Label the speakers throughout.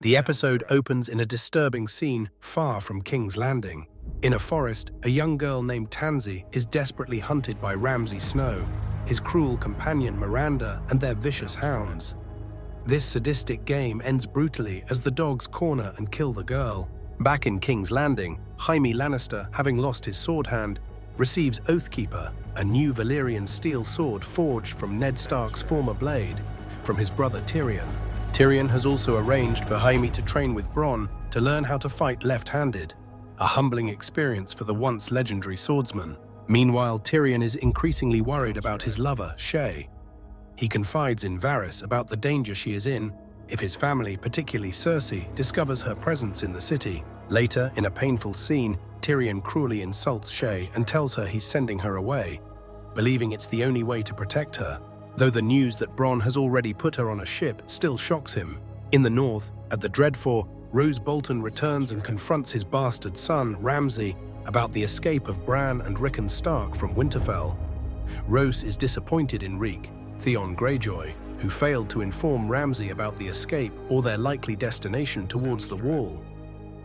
Speaker 1: The episode opens in a disturbing scene far from King's Landing. In a forest, a young girl named Tansy is desperately hunted by Ramsay Snow, his cruel companion Miranda, and their vicious hounds. This sadistic game ends brutally as the dogs corner and kill the girl. Back in King's Landing, Jaime Lannister, having lost his sword hand, receives Oathkeeper, a new Valyrian steel sword forged from Ned Stark's former blade, from his brother Tyrion. Tyrion has also arranged for Jaime to train with Bronn to learn how to fight left-handed, a humbling experience for the once legendary swordsman. Meanwhile, Tyrion is increasingly worried about his lover, Shae. He confides in Varys about the danger she is in if his family, particularly Cersei, discovers her presence in the city. Later, in a painful scene, Tyrion cruelly insults Shae and tells her he's sending her away, believing it's the only way to protect her, though the news that Bronn has already put her on a ship still shocks him. In the north, at the Dreadfort, Ramsay Bolton returns and confronts his bastard son, Ramsay, about the escape of Bran and Rickon Stark from Winterfell. Roose is disappointed in Reek, Theon Greyjoy, who failed to inform Ramsay about the escape or their likely destination towards the Wall.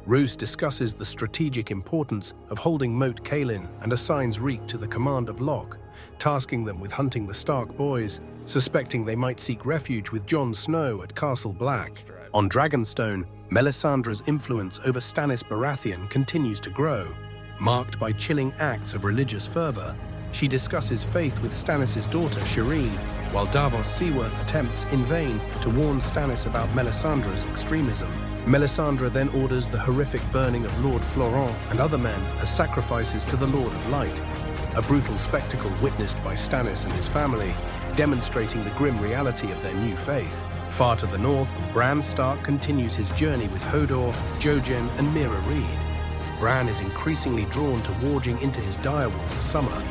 Speaker 1: Roose discusses the strategic importance of holding Moat Cailin and assigns Reek to the command of Locke, tasking them with hunting the Stark boys, suspecting they might seek refuge with Jon Snow at Castle Black. On Dragonstone, Melisandre's influence over Stannis Baratheon continues to grow. Marked by chilling acts of religious fervor, she discusses faith with Stannis' daughter Shireen, while Davos Seaworth attempts in vain to warn Stannis about Melisandre's extremism. Melisandre then orders the horrific burning of Lord Florent and other men as sacrifices to the Lord of Light, a brutal spectacle witnessed by Stannis and his family, demonstrating the grim reality of their new faith. Far to the north, Bran Stark continues his journey with Hodor, Jojen, and Meera Reed. Bran is increasingly drawn to warging into his direwolf, Summer.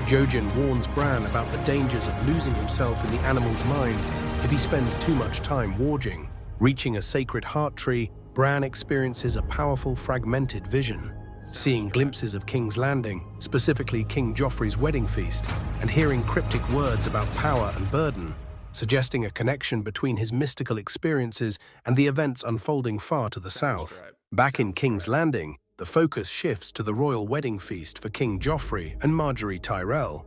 Speaker 1: Jojen warns Bran about the dangers of losing himself in the animal's mind if he spends too much time warging. Reaching a sacred heart tree, Bran experiences a powerful, fragmented vision. Seeing glimpses of King's Landing, specifically King Joffrey's wedding feast, and hearing cryptic words about power and burden, suggesting a connection between his mystical experiences and the events unfolding far to the south. Back in King's Landing, the focus shifts to the royal wedding feast for King Joffrey and Margaery Tyrell.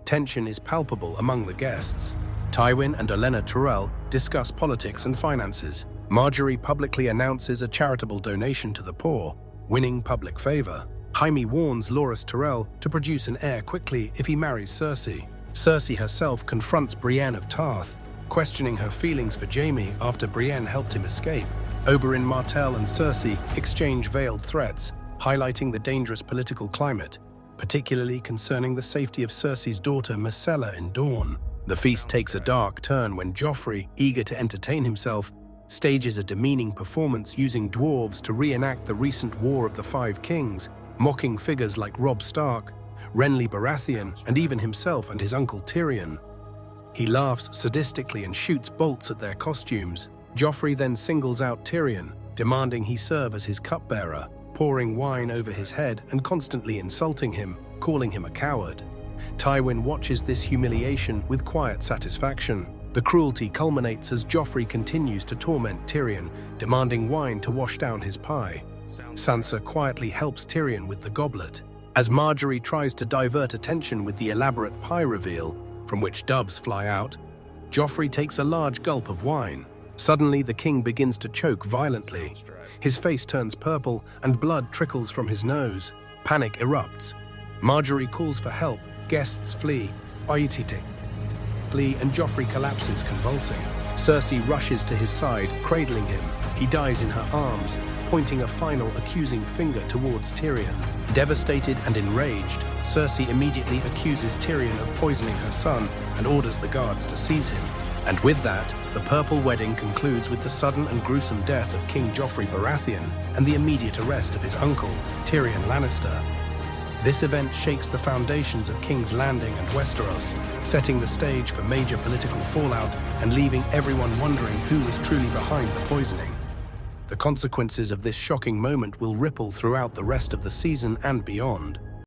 Speaker 1: Tension is palpable among the guests. Tywin and Olenna Tyrell discuss politics and finances. Margaery publicly announces a charitable donation to the poor, winning public favor. Jaime warns Loras Tyrell to produce an heir quickly if he marries Cersei. Cersei herself confronts Brienne of Tarth, questioning her feelings for Jaime after Brienne helped him escape. Oberyn Martell and Cersei exchange veiled threats, highlighting the dangerous political climate, particularly concerning the safety of Cersei's daughter Myrcella in Dorne. The feast takes a dark turn when Joffrey, eager to entertain himself, stages a demeaning performance using dwarves to reenact the recent War of the Five Kings, mocking figures like Robb Stark, Renly Baratheon, and even himself and his uncle Tyrion. He laughs sadistically and shoots bolts at their costumes. Joffrey then singles out Tyrion, demanding he serve as his cupbearer, pouring wine over his head and constantly insulting him, calling him a coward. Tywin watches this humiliation with quiet satisfaction. The cruelty culminates as Joffrey continues to torment Tyrion, demanding wine to wash down his pie. Sansa quietly helps Tyrion with the goblet. As Margaery tries to divert attention with the elaborate pie reveal, from which doves fly out, Joffrey takes a large gulp of wine. Suddenly, the king begins to choke violently. His face turns purple and blood trickles from his nose. Panic erupts. Margaery calls for help. Guests flee. Oitite flee and Joffrey collapses, convulsing. Cersei rushes to his side, cradling him. He dies in her arms, pointing a final accusing finger towards Tyrion. Devastated and enraged, Cersei immediately accuses Tyrion of poisoning her son and orders the guards to seize him. And with that, the Purple Wedding concludes with the sudden and gruesome death of King Joffrey Baratheon and the immediate arrest of his uncle, Tyrion Lannister. This event shakes the foundations of King's Landing and Westeros, setting the stage for major political fallout and leaving everyone wondering who was truly behind the poisoning. The consequences of this shocking moment will ripple throughout the rest of the season and beyond.